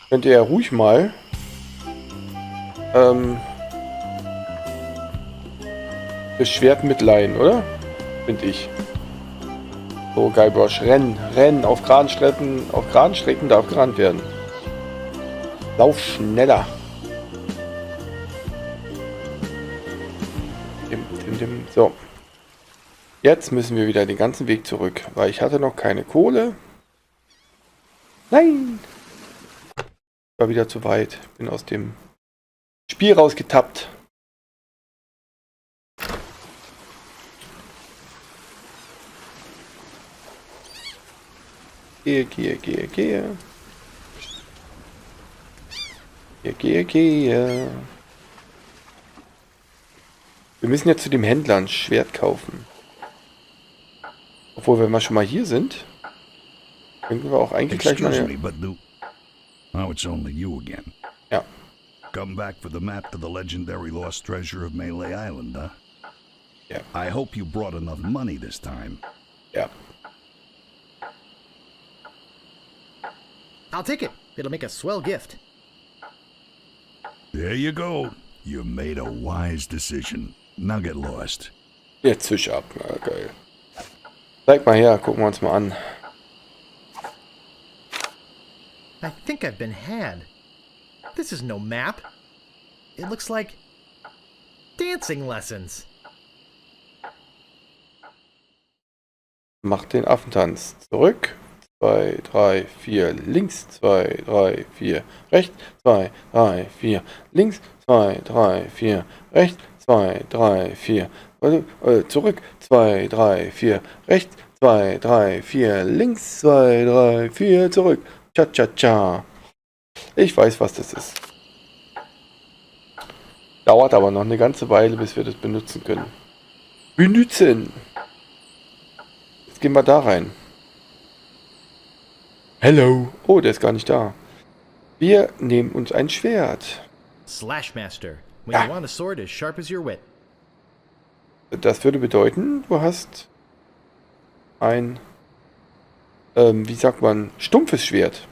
Könnt ihr ja ruhig mal das Schwert mitleihen, oder? Finde ich. So, Guybrush, rennen, rennen. Auf geraden Strecken darf gerannt werden. Lauf schneller. So. Jetzt müssen wir wieder den ganzen Weg zurück, weil ich hatte noch keine Kohle. Nein! War wieder zu weit. Bin aus dem Spiel rausgetappt. Gehe. Gehe. Wir müssen jetzt zu dem Händler ein Schwert kaufen. Obwohl, wenn wir schon mal hier sind, könnten wir auch eigentlich gleich mal... Now it's only you again. Ja. Come back for the map to the legendary lost treasure of Melee Island, huh? Yeah. I hope you brought enough money this time. Ja. I'll take it. It'll make a swell gift. There you go. You made a wise decision. Now get lost. Jetzt Fisch ab. Ja, geil. Zeig mal her, gucken wir uns mal an. I think I've been had. This is no map. It looks like dancing lessons. Macht den Affentanz. Zurück. 2, 3, 4. Links. 2, 3, 4. Rechts. 2, 3, 4. Links. 2, 3, 4. Rechts. 2, 3, 4. Zurück. 2, 3, 4. Rechts. 2, 3, 4. Links. 2, 3, 4. Zurück. Cha-cha-cha. Ich weiß, was das ist. Dauert aber noch eine ganze Weile, bis wir das benutzen können. Benutzen! Jetzt gehen wir da rein. Hello! Oh, der ist gar nicht da. Wir nehmen uns ein Schwert. Slashmaster. When Ja. you want a sword as sharp as your wit. Das würde bedeuten, du hast ein, wie sagt man, stumpfes Schwert.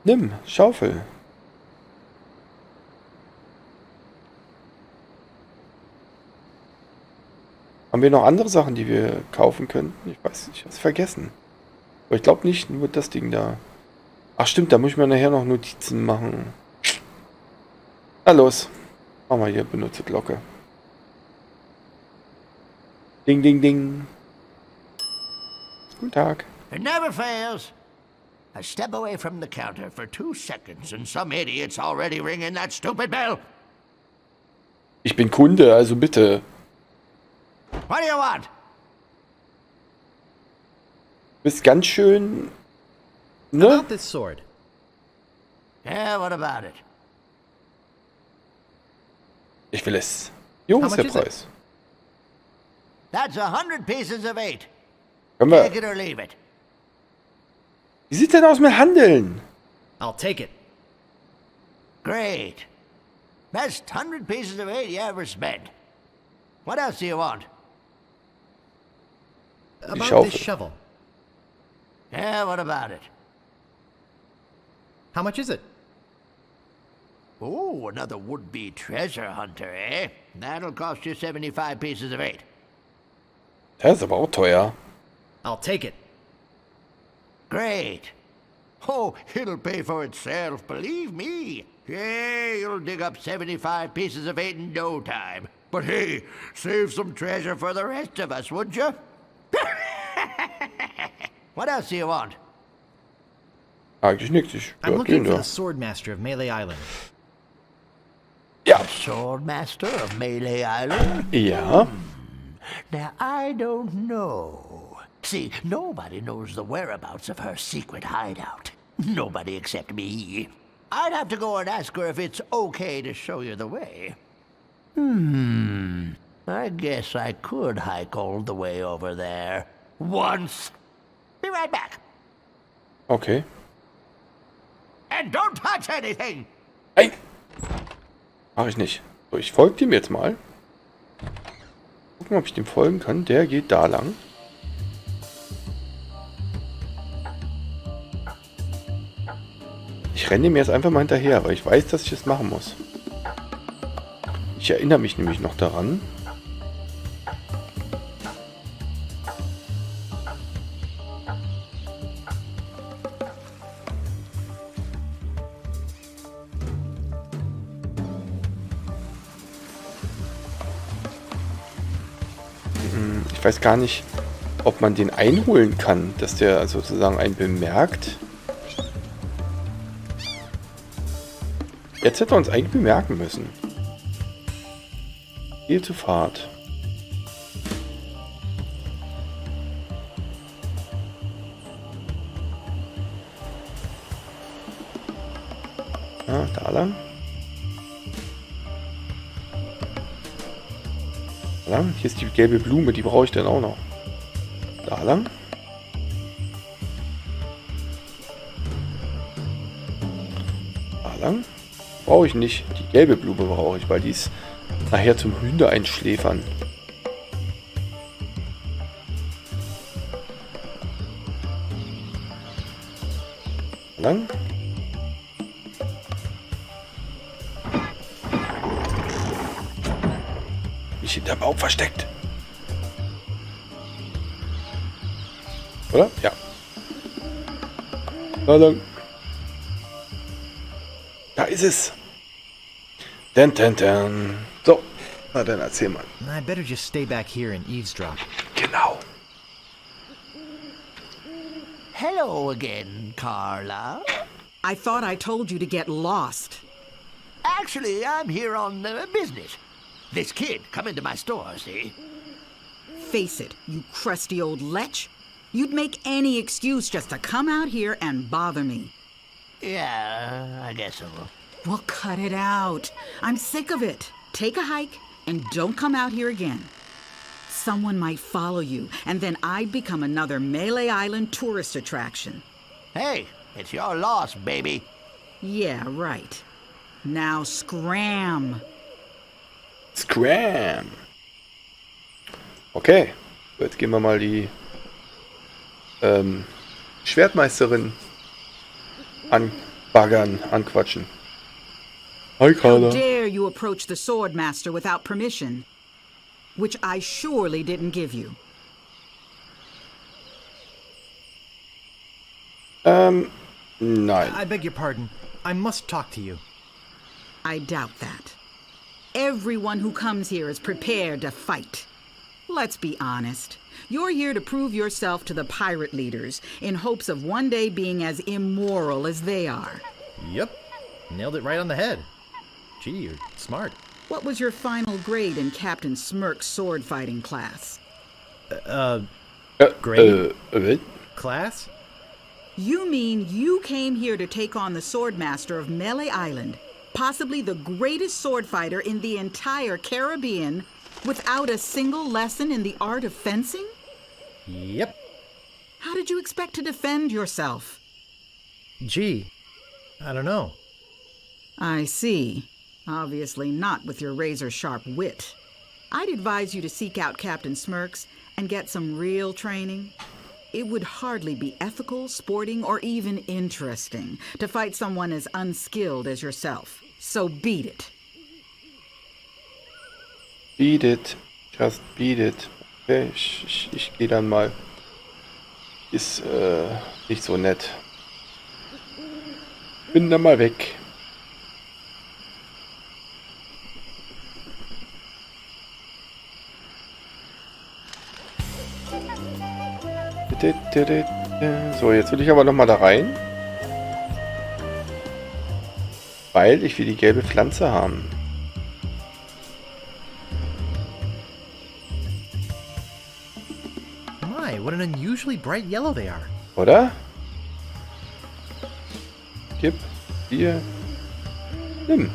Nimm, Schaufel. Haben wir noch andere Sachen, die wir kaufen könnten? Ich weiß nicht, ich habe es vergessen. Aber ich glaube nicht, nur das Ding da. Ach stimmt, da muss ich mir nachher noch Notizen machen. Na los. Machen wir hier, benutze Glocke. Ding, ding, ding. Guten Tag. It never fails. I step away from the counter for 2 seconds and some idiot's already ringing that stupid bell. Ich bin Kunde, also bitte. What do you want? Du bist ganz schön... Ne? About this sword. Yeah, what about it? Ich will es. Jo, How ist der much is it? Preis. That's 100 pieces of 8. Können Take wir... it or leave it. Wie sieht's denn aus mit Handeln? I'll take it. Great. Best 100 pieces of 8 you ever spent. What else do you want? About Schaufel. this shovel. Yeah, what about it? How much is it? Oh, another would-be treasure hunter, eh? That'll cost you 75 pieces of 8. Das ist aber auch teuer. I'll take it. Great. Oh, it'll pay for itself, believe me. Yeah, you'll dig up 75 pieces of 8 in no time. But hey, save some treasure for the rest of us, would you? What else do you want? Eigentlich nichts. Ich I'm ja, looking gehen for da. the Swordmaster of Melee Island. Ja. Swordmaster of Melee Island? Ja. Now, I don't know. See, nobody knows the whereabouts of her secret hideout. Nobody except me. I'd have to go and ask her if it's okay to show you the way. I guess I could hike all the way over there. Once. Be right back. Okay. And don't touch anything! Hey! Mach ich nicht. So, ich folge dem jetzt mal. Gucken, ob ich dem folgen kann. Der geht da lang. Ich renne mir jetzt einfach mal hinterher, weil ich weiß, dass ich es machen muss. Ich erinnere mich nämlich noch daran. Ich weiß gar nicht, ob man den einholen kann, dass der sozusagen einen bemerkt. Jetzt hätte er uns eigentlich bemerken müssen. Viel zu Fahrt. Ah, da lang. Da lang. Hier ist die gelbe Blume, die brauche ich dann auch noch. Da lang. Da lang. Brauche ich nicht. Die gelbe Blume brauche ich, weil die ist nachher zum Hunde einschläfern. Lang. Mich hinter dem Baum versteckt. Oder? Ja. Da lang. Da ist es. Dun, dun, dun. So, na dann erzähl mal. I better just stay back here and eavesdrop. Genau. Hello again, Carla. I thought I told you to get lost. Actually, I'm here on business. This kid come into my store, see? Face it, you crusty old lech. You'd make any excuse just to come out here and bother me. Yeah, I guess so. Well, cut it out. I'm sick of it. Take a hike and don't come out here again. Someone might follow you, and then I'd become another Melee Island tourist attraction. Hey, it's your loss, baby. Yeah, right. Now scram. Scram. Okay, jetzt gehen wir mal die Schwertmeisterin anbaggern, anquatschen. Hi, How Carla. dare you approach the Swordmaster without permission? Which I surely didn't give you. Nein. I beg your pardon. I must talk to you. I doubt that. Everyone who comes here is prepared to fight. Let's be honest. You're here to prove yourself to the pirate leaders in hopes of one day being as immoral as they are. Yep. Nailed it right on the head. Gee, you're smart. What was your final grade in Captain Smirk's sword fighting class? Grade? What? Class? You mean you came here to take on the Swordmaster of Melee Island, possibly the greatest sword fighter in the entire Caribbean, without a single lesson in the art of fencing? Yep. How did you expect to defend yourself? Gee, I don't know. I see. Obviously not with your razor-sharp wit. I'd advise you to seek out Captain Smirks and get some real training. It would hardly be ethical, sporting, or even interesting to fight someone as unskilled as yourself. So beat it. Beat it. Just beat it. Okay, ich gehe dann mal. Ist nicht so nett. Bin dann mal weg. So, jetzt will ich aber noch mal da rein. Weil ich will die gelbe Pflanze haben. My, what an unusually bright yellow they are. Oder? Gib. Hier. Nimm.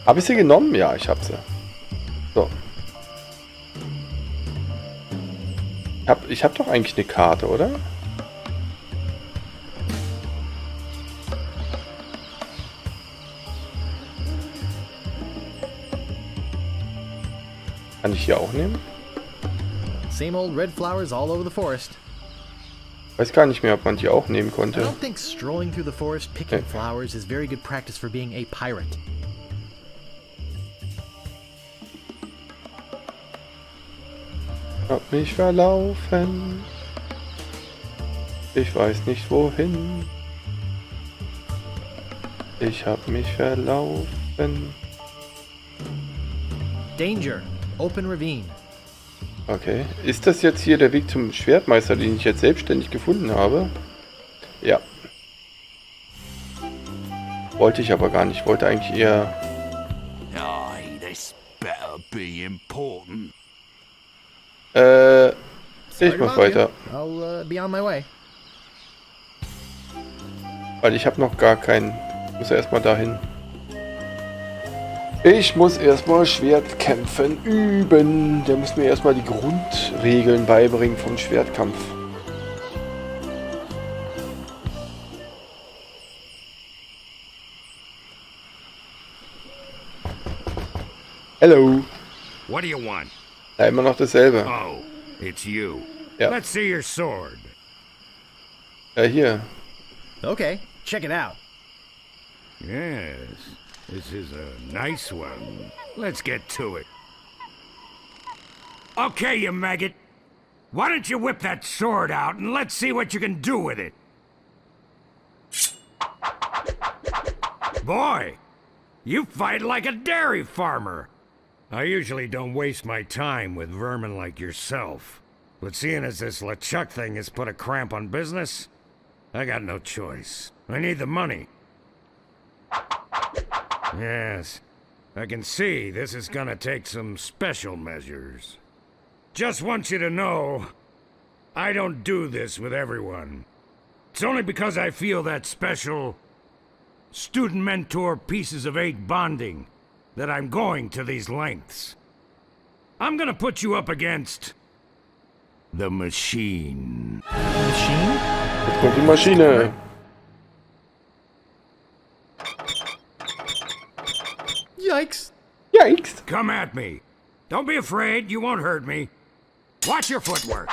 Habe ich sie genommen? Ja, ich habe sie. So. Ich hab doch eigentlich eine Karte, oder? Kann ich hier auch nehmen? Same old red flowers all over the forest. Weiß gar nicht mehr, ob man die auch nehmen I konnte. don't think strolling through the forest picking flowers is very good practice for being a pirate. Hab mich verlaufen. Ich weiß nicht wohin. Ich hab mich verlaufen. Danger. Open ravine. Okay. Ist das jetzt hier der Weg zum Schwertmeister, den ich jetzt selbstständig gefunden habe? Ja. Wollte ich aber gar nicht. Wollte eigentlich eher... Aye, this better be important. Ich mach weiter. I'll be on my way. Weil ich habe noch gar keinen... Ich muss erstmal dahin. Ich muss erstmal Schwertkämpfen üben. Der muss mir erstmal die Grundregeln beibringen vom Schwertkampf. Hello. What do you want? Ja, immer noch dasselbe. Oh, it's you. Ja. Let's see your sword. Ja, hier. Okay, check it out. Yes, this is a nice one. Let's get to it. Okay, you maggot. Why don't you whip that sword out and let's see what you can do with it? Boy, you fight like a dairy farmer. I usually don't waste my time with vermin like yourself. But seeing as this LeChuck thing has put a cramp on business, I got no choice. I need the money. Yes, I can see this is gonna take some special measures. Just want you to know, I don't do this with everyone. It's only because I feel that special student-mentor pieces of eight bonding that I'm going to these lengths. I'm gonna put you up against the machine. Machine? Jetzt kommt die Maschine. Yikes! Yikes. Come at me. Don't be afraid, you won't hurt me. Watch your footwork.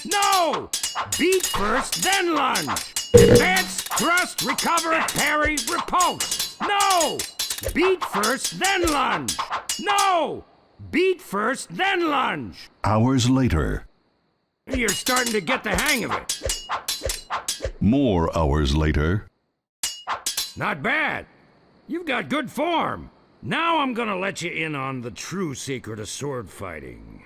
No! Beat first, then lunge. Advance, thrust, recover, parry, repulse. No! Beat first, then lunge. No! Beat first, then lunge. Hours later. You're starting to get the hang of it. More hours later. Not bad. You've got good form. Now I'm gonna let you in on the true secret of sword fighting.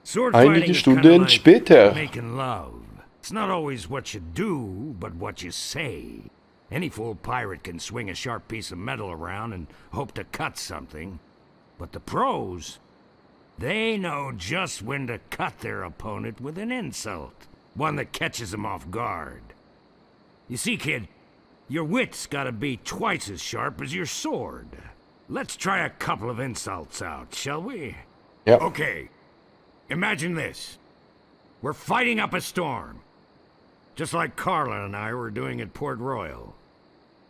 Sword fighting Einige is kinda Stunden like später. making love. It's not always what you do, but what you say. Any fool pirate can swing a sharp piece of metal around and hope to cut something. But the pros, they know just when to cut their opponent with an insult. One that catches them off guard. You see, kid, your wit's gotta be twice as sharp as your sword. Let's try a couple of insults out, shall we? Ja. Okay. Imagine this. We're fighting up a storm. Just like Carla and I were doing at Port Royal.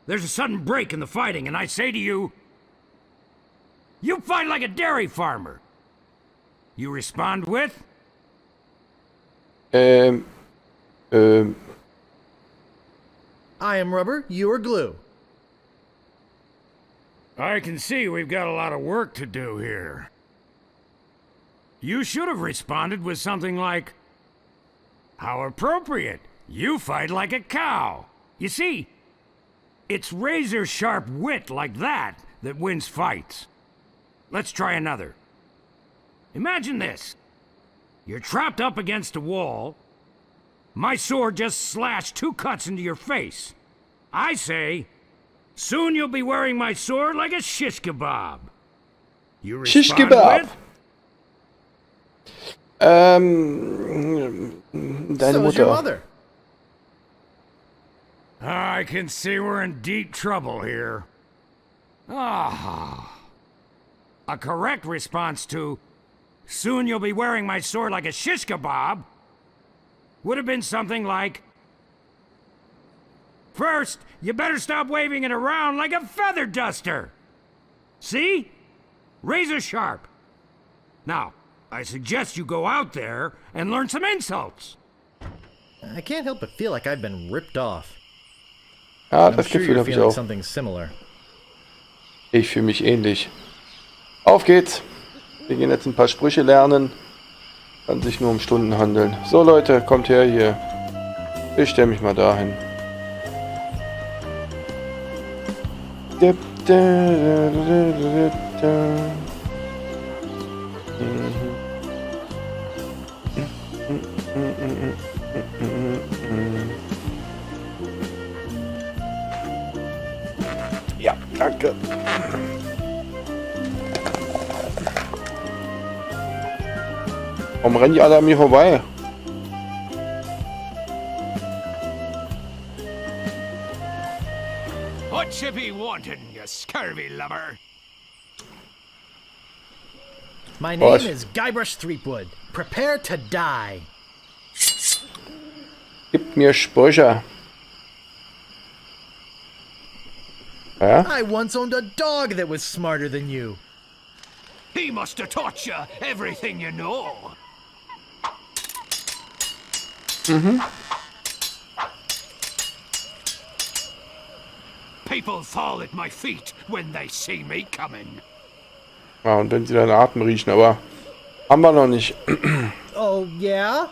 There's a sudden break in the fighting, and I say to you, you fight like a dairy farmer. You respond with, I am rubber, you are glue. I can see we've got a lot of work to do here. You should have responded with something like, how appropriate. You fight like a cow. You see, it's razor-sharp wit like that that wins fights. Let's try another. Imagine this. You're trapped up against a wall. My sword just slashed 2 cuts into your face. I say, soon you'll be wearing my sword like a shish kebab. You Shish respond kebab. with, Deine So is your Mutter. mother. I can see we're in deep trouble here. Ah. A correct response to, soon you'll be wearing my sword like a shish kebab, would have been something like, first, you better stop waving it around like a feather duster. See? Razor sharp. Now, I suggest you go out there and learn some insults. I can't help but feel like I've been ripped off. Ja, I'm das sure Gefühl you're habe ich feeling auch. something similar. Ich fühle mich ähnlich. Auf geht's! Wir gehen jetzt ein paar Sprüche lernen. Kann sich nur um Stunden handeln. So Leute, kommt her hier. Ich stelle mich mal dahin. Ja, danke. Warum rennen die alle an mir vorbei? What you be wanting, you scurvy lubber? My What? name is Guybrush Threepwood. Prepare to die. Gib mir Sprüche. Ja? I once owned a dog that was smarter than you. He must have taught you everything you know. People fall at my feet when they see me coming. Ja, und wenn sie deinen Atem riechen, aber haben wir noch nicht. Oh, yeah?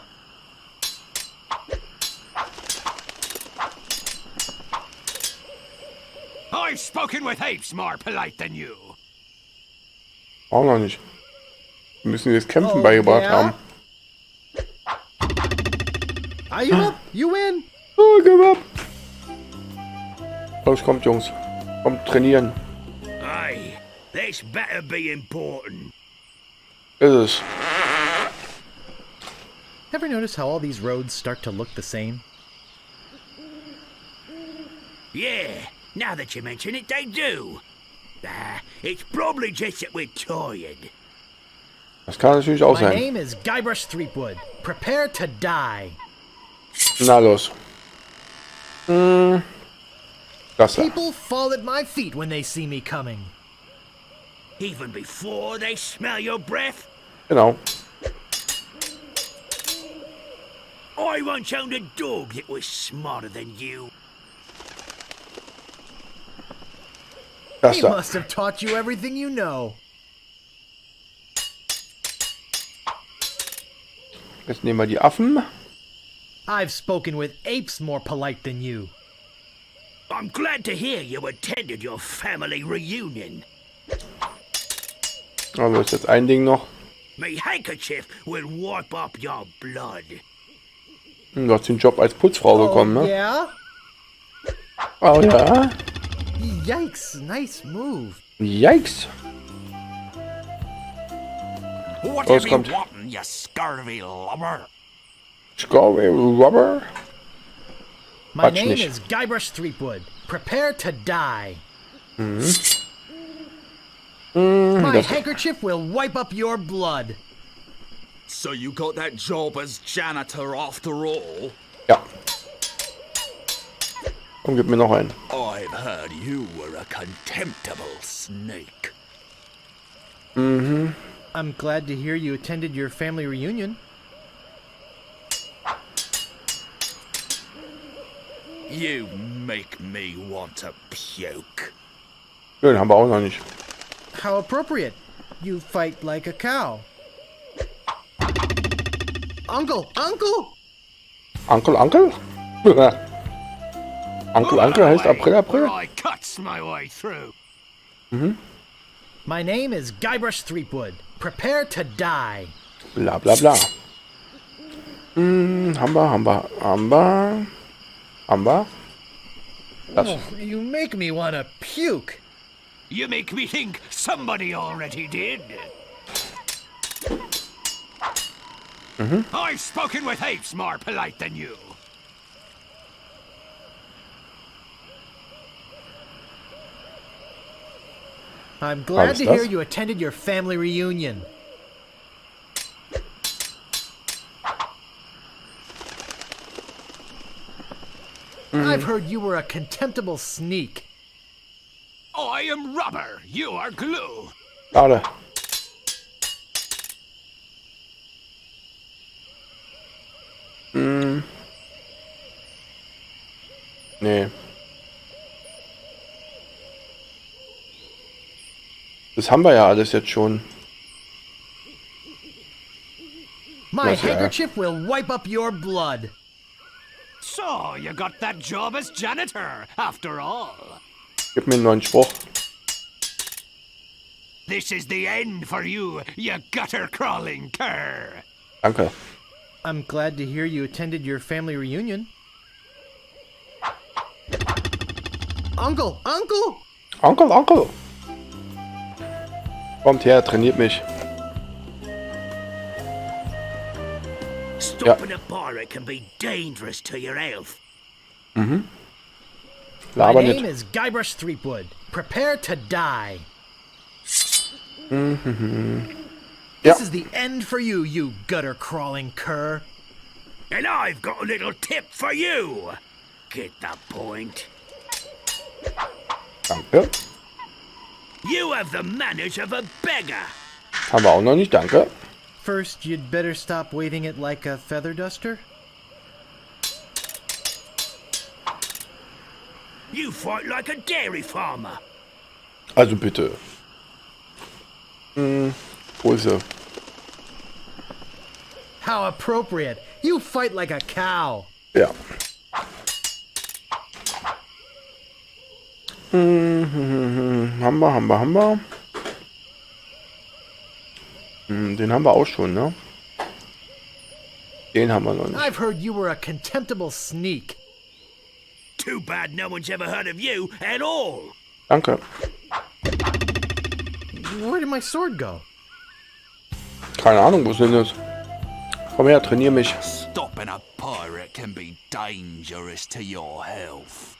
I've spoken with apes more polite than you. Auch noch nicht. Wir müssen das Kämpfen Oh, beigebracht ja? haben. Are you up? You win? Oh, gib ab! Los, kommt, Jungs. Kommt trainieren. Aye, this better be important. Ist es. Ever notice how all these roads start to look the same? Yeah, now that you mention it, they do. It's probably just that we're tired. Das kann natürlich auch My sein. name is Guybrush Threepwood. Prepare to die. Na los. Klasse. People fall at my feet when they see me coming. Even before they smell your breath? Genau. I once owned a dog that was smarter than you. Das He da. must have taught you everything you know. Jetzt nehmen wir die Affen. I've spoken with apes more polite than you. I'm glad to hear you attended your family reunion. Aber ist jetzt ein Ding noch. Me handkerchief will wipe up your blood. Du hast den Job als Putzfrau bekommen, ne? Yeah? Oh ja. Yikes, nice move. Yikes. What Los, kommt. wanting, you scurvy lubber? Scorby Rubber. My Quatsch name nicht. is Guybrush Threepwood. Prepare to die. My das- handkerchief will wipe up your blood. So you got that job as janitor after all? Ja. Und gib mir noch einen. I've heard you were a contemptible snake. I'm glad to hear you attended your family reunion. You make me want to puke. Den haben wir auch noch nicht. How appropriate. You fight like a cow. Uncle! Uncle! Uncle, Uncle? Uncle, Uncle heißt April, April? I cuts my way through. My name is Guybrush Threepwood. Prepare to die. Bla bla bla. Haben wir. Das. Oh, you make me want to puke. You make me think somebody already did. I've spoken with apes more polite than you. I'm glad Was to das? hear you attended your family reunion. I've heard you were a contemptible sneak. I am rubber, you are glue. Schade. Nee. Das haben wir ja alles jetzt schon. My Yes, yeah. handkerchief will wipe up your blood. So, you got that job as janitor, after all. Gib mir einen neuen Spruch. This is the end for you, you gutter-crawling cur. Danke. I'm glad to hear you attended your family reunion. Uncle! Uncle! Onkel, Onkel! Kommt her, trainiert mich. Stopping a pirate can be dangerous to your health. My Laber name nicht. is Guybrush Threepwood. Prepare to die. This is the end for you, you gutter-crawling cur. And I've got a little tip for you. Get the point? Danke. You have the manners of a beggar. Haben wir auch noch nicht, danke. First, you'd better stop waving it like a feather duster. You fight like a dairy farmer. Also bitte. Wo ist sie? How appropriate. You fight like a cow. Ja. Haben wir. Den haben wir auch schon, ne? Den haben wir noch nicht. I've heard you were a contemptible sneak. Too bad no one's ever heard of you at all. Danke. Where did my sword go? Keine Ahnung, wo ist denn das? Komm her, trainier mich. Stopping a pirate can be dangerous to your health.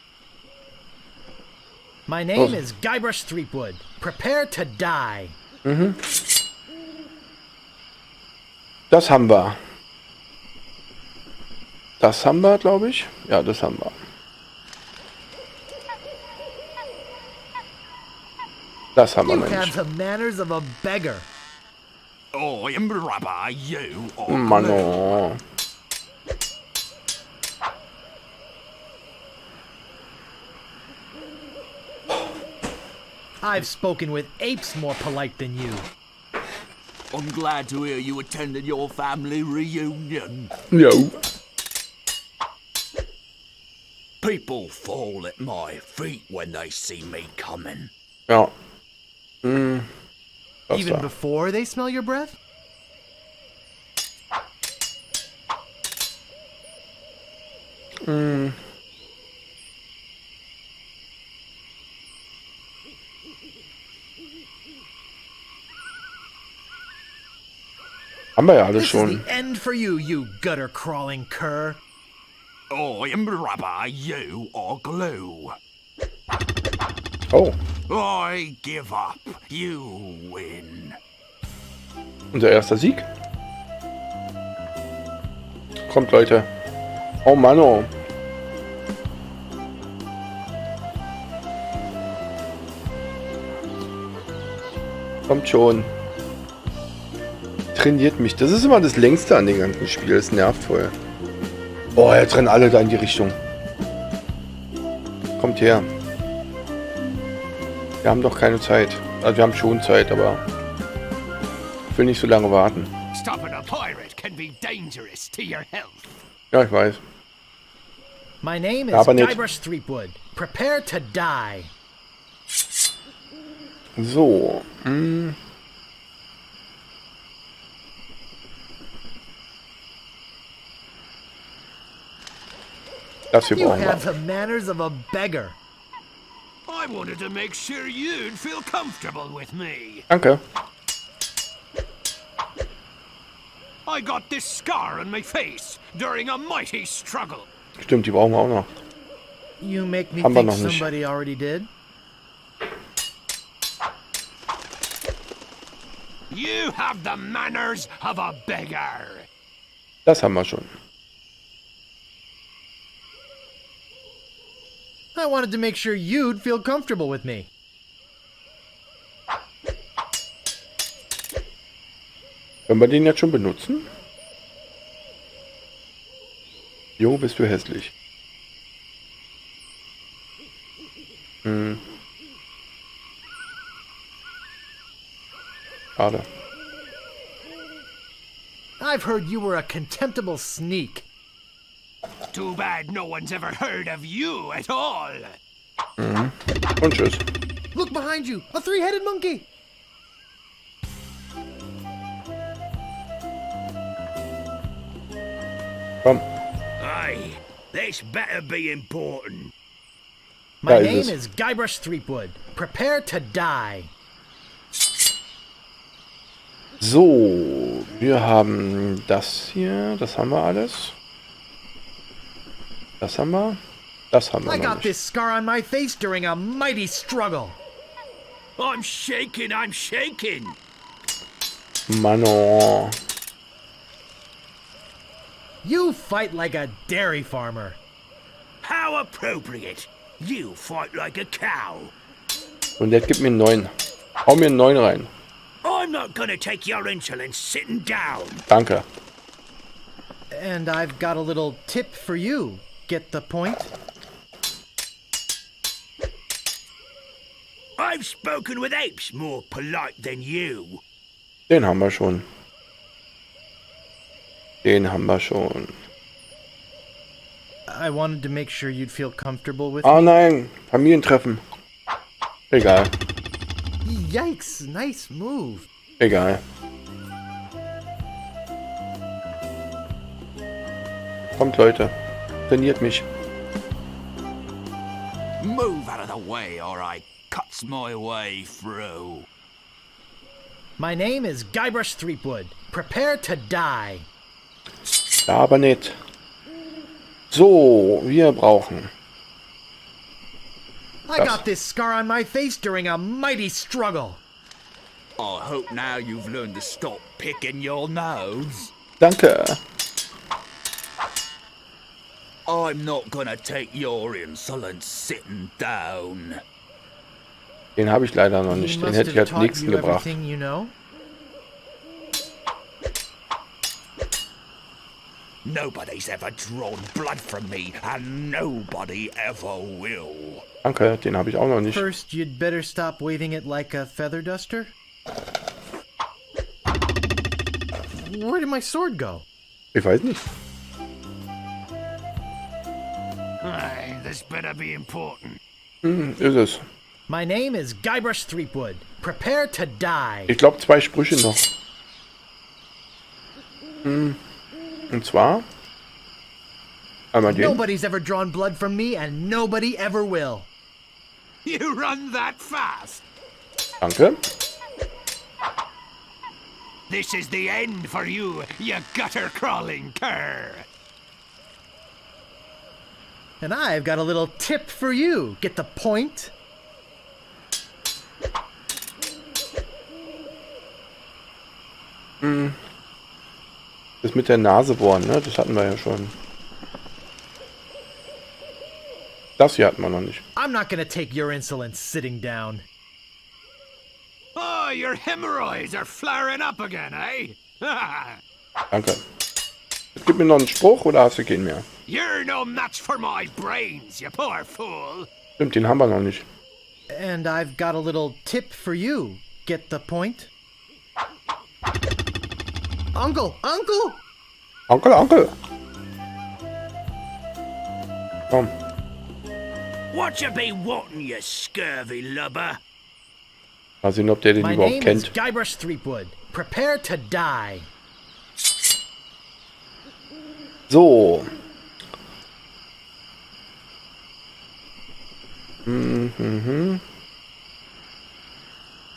My name is Guybrush Threepwood. Prepare to die. Das haben wir. Das haben wir, glaube ich. Ja, das haben wir. Das haben wir You noch have nicht. the manners of a beggar. I'm rubber, you are Mann, glue. oh. I've spoken with apes more polite than you. I'm glad to hear you attended your family reunion. Jo. People fall at my feet when they see me coming. Ja. Das Even da. before they smell your breath? Haben wir ja alles This is schon. the end for you, you gutter-crawling cur. I'm rubber, you are glue. Oh, I give up. You win. unser erster Sieg. Kommt, Leute. Oh Mann, oh. Kommt schon. Trainiert mich. Das ist immer das längste an dem ganzen Spiel. Das nervt voll. Oh, jetzt rennen alle da in die Richtung. Kommt her. Wir haben doch keine Zeit. Also wir haben schon Zeit, aber ich will nicht so lange warten. Stopping a pirate can be dangerous to your health. Ja, ich weiß. My name is Aber nicht. Guybrush Threepwood. Prepare to die. So. Das hier You brauchen have wir. the manners of a beggar. I wanted to make sure you'd feel comfortable with me. Danke. I got this scar on my face during a mighty struggle. Stimmt, die brauchen wir auch noch. You make me Haben wir think noch nicht. somebody already did. You have the manners of a beggar. Das haben wir schon. I wanted to make sure you'd feel comfortable with me. Können wir den jetzt schon benutzen? Jo, bist du hässlich. Schade. I've heard you were a contemptible sneak. Too bad no one's ever heard of you at all. Und tschüss. Look behind you! A three-headed monkey! Komm. Aye, this better be important. My Da ist name es. is Guybrush Threepwood. Prepare to die. So, wir haben das hier. Das haben wir alles. Das haben wir. Das haben wir I noch got nicht. this scar on my face during a mighty struggle. I'm shaking, I'm shaking. Mano. You fight like a dairy farmer. How appropriate. You fight like a cow. Und der gibt mir einen 9. Hau mir einen 9 rein. I'm not gonna take your insolence sitting down. Danke. And I've got a little tip for you. Get the point? I've spoken with apes more polite than you. Den haben wir schon. Den haben wir schon. I wanted to make sure you'd feel comfortable with Oh me. nein, Familientreffen. Egal, Yikes, nice move. egal. Kommt Leute, trainiert mich. Move out of the way or I cuts my way through. My name is Guybrush Threepwood. Prepare to die. Ja, aber nicht. So, wir brauchen. I Das. got this scar on my face during a mighty struggle. I hope now you've learned to stop picking your nose. Danke. I'm not gonna take your insolence sitting down. Den habe ich leider noch He nicht. Den must hätte ich have als taught nächsten you gebracht. everything you know. Nobody's ever drawn blood from me, and nobody ever will. Danke, den habe ich auch noch nicht. First, you'd better stop waving it like a feather duster. Where did my sword go? Ich weiß nicht. Aye, this better be important. Ist es. My name is Guybrush Threepwood. Prepare to die. Ich glaube 2 Sprüche noch. Und zwar einmal den. Nobody's ever drawn blood from me, and nobody ever will. You run that fast? Danke. This is the end for you, you gutter-crawling cur. And I've got a little tip for you. Get the point? Das mit der Nase bohren, ne? Das hatten wir ja schon. Das hier hatten wir noch nicht. I'm not gonna take your insolence sitting down. Oh, your hemorrhoids are flaring up again, eh? Danke. Jetzt gib mir noch einen Spruch oder hast du keinen mehr? You're no match for my brains, you poor fool. Stimmt, den haben wir noch nicht. And I've got a little tip for you. Get the point? Uncle! Uncle! Onkel, Onkel! Komm. What you be wanting, you scurvy lubber? Mal sehen, ob der den My überhaupt name is kennt. Guybrush Threepwood. Prepare to die. So.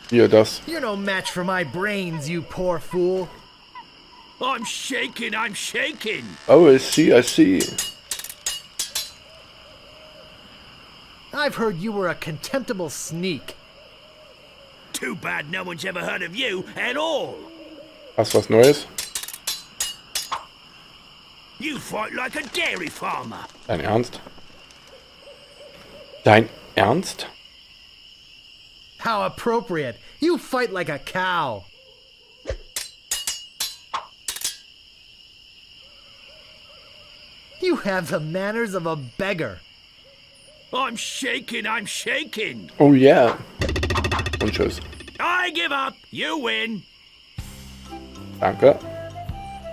Hier, das. You're no match for my brains, you poor fool. I'm shaking, I'm shaking. Oh, I see, I see. I've heard you were a contemptible sneak. Too bad no one's ever heard of you at all. Hast was Neues? You fight like a dairy farmer. Dein Ernst? Dein Ernst? How appropriate. You fight like a cow. You have the manners of a beggar. I'm shaking. Oh yeah. Und tschüss. I give up. You win. Danke.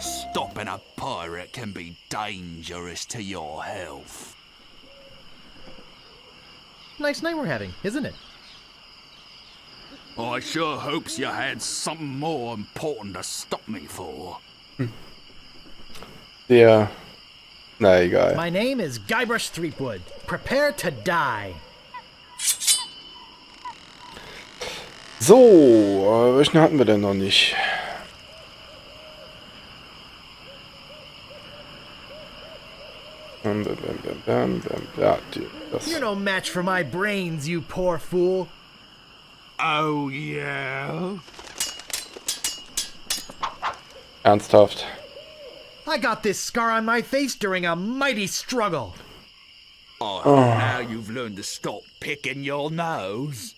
Stopping a pirate can be dangerous to your health. Nice night we're having, isn't it? I sure hopes you had something more important to stop me for. Der... Na egal. My name is Guybrush Threepwood. Prepare to die. So, welchen hatten wir denn noch nicht? Ja, das... You're no match for my brains, you poor fool. Oh yeah? Ernsthaft. I got this scar on my face during a mighty struggle. Oh, now you've learned to stop picking your nose.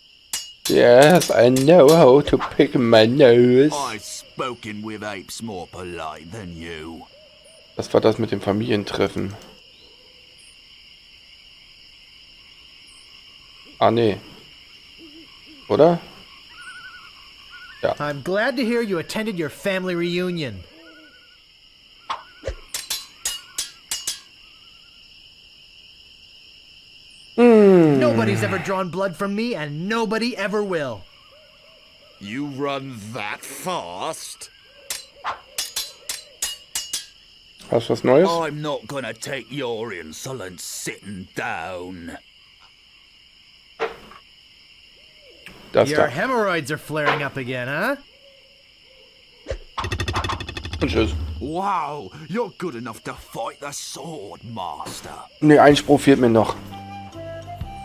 Yes, I know how to pick my nose. I've spoken with apes more polite than you. Das war das mit dem Familientreffen. Ah, nee. Oder? Ja. I'm glad to hear you attended your family reunion. Nobody's ever drawn blood from me, and nobody ever will. You run that fast? Hast du was Neues? I'm not gonna take your insolence sitting down. Das Your da. hemorrhoids are flaring up again, huh? Und tschüss. Wow, you're good enough to fight the sword master. Ne, ein Spruch fehlt mir noch.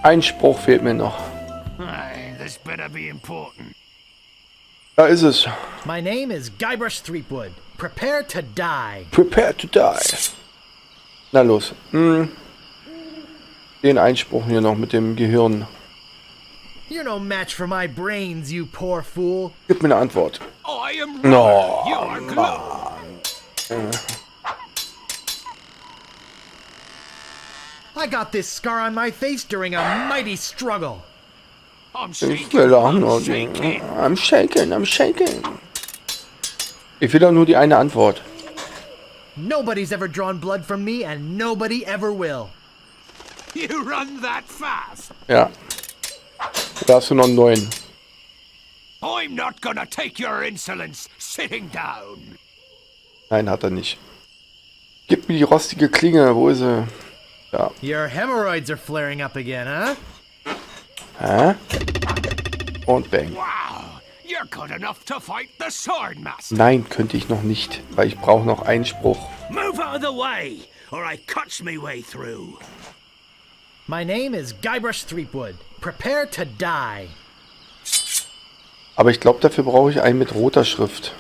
Ein Spruch fehlt mir noch. Aye, this better be important. Da ist es. My name is Guybrush Threepwood. Prepare to die. Prepare to die. Na los. Den Einspruch hier noch mit dem Gehirn. You're no match for my brains, you poor fool. Gib mir eine Antwort. I am No, you are glue. I got this scar on my face during a mighty struggle. I'm Ich will auch nur die... I'm shaking. Ich will doch nur die eine Antwort. Nobody's ever drawn blood from me, and nobody ever will. You run that fast. Ja. Da hast du noch einen neuen. I'm not gonna take your insolence sitting down. Nein, hat er nicht. Gib mir die rostige Klinge. Wo ist sie? Ja. Your hemorrhoids are flaring up again, huh? Hä? Und bang. Wow, you're good enough to fight the sword master. Nein, könnte ich noch nicht, weil ich brauche noch einen Spruch. Move out of the way, or I cuts me way through. My name is Guybrush Threepwood. Prepare to die. Aber ich glaube, dafür brauche ich einen mit roter Schrift.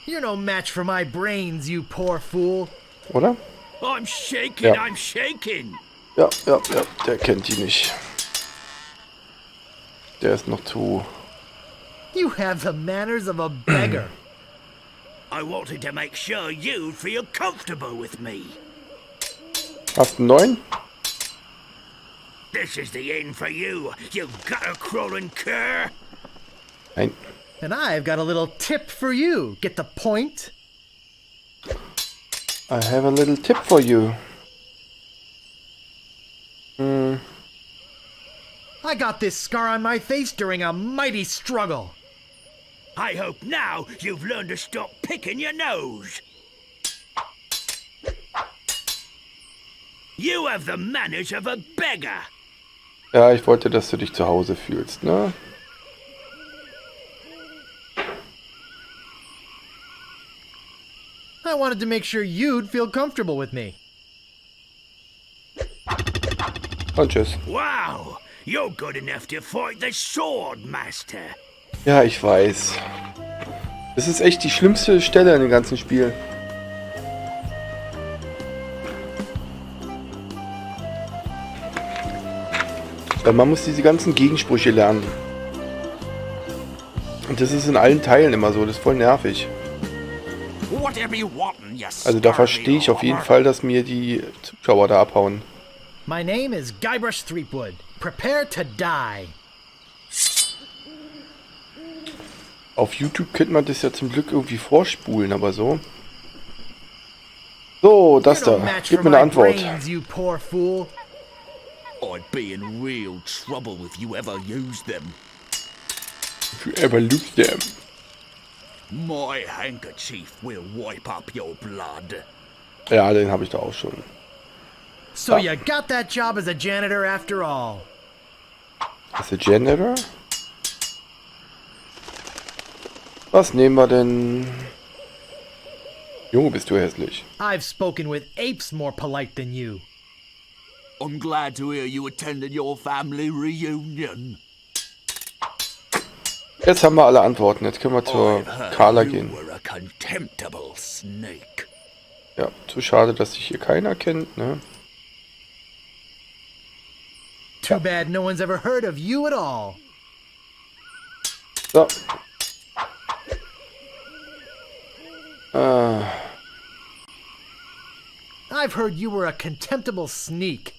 You're no match for my brains, you poor fool. Oder? I'm shaking, Ja. I'm shaking. Ja, der kennt die nicht. Der ist noch zu... You have the manners of a beggar. I wanted to make sure you'd feel comfortable with me. Hast du einen neuen? This is the end for you, you gutter-crawling cur. Nein. And I've got a little tip for you. Get the point? I have a little tip for you. I got this scar on my face during a mighty struggle. I hope now you've learned to stop picking your nose. You have the manners of a beggar. Ja, ich wollte, dass du dich zu Hause fühlst, ne? I wanted to make sure you'd feel comfortable with me. Und tschüss. Wow, you're good enough to fight the sword master. Ja, ich weiß. Das ist echt die schlimmste Stelle in dem ganzen Spiel. Weil man muss diese ganzen Gegensprüche lernen. Und das ist in allen Teilen immer so. Das ist voll nervig. Whatever you want, you Also da verstehe ich auf jeden Fall, dass mir die Zuschauer da abhauen. My name is Guybrush Threepwood. Prepare to die. Auf YouTube könnte man das ja zum Glück irgendwie vorspulen, aber so. So, das You're no da. match Gib for mir eine my Antwort. brains, you poor fool. I'd be in real trouble if you ever used them. If you ever lose them. My handkerchief will wipe up your blood. Ja, den habe ich da auch schon. So you got that job as a janitor after all. Ist der Janitor? Was nehmen wir denn? Junge, bist du hässlich. I've spoken with apes more polite than you. I'm glad to hear you attended your family reunion. Jetzt haben wir alle Antworten. Jetzt können wir zur I've heard Carla you gehen. were a contemptible snake. Ja, zu schade, dass sich hier keiner kennt, ne? Too bad no one's ever heard of you at all. So. I've heard you were a contemptible sneak.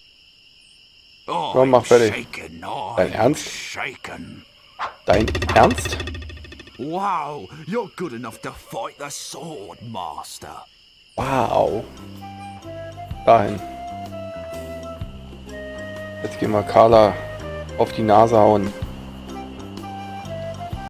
Komm, mach fertig. Shaken, Dein I'm Ernst? shaken. Dein Ernst? Wow, you're good enough to fight the sword, master. Wow. Dahin. Jetzt gehen wir Carla auf die Nase hauen.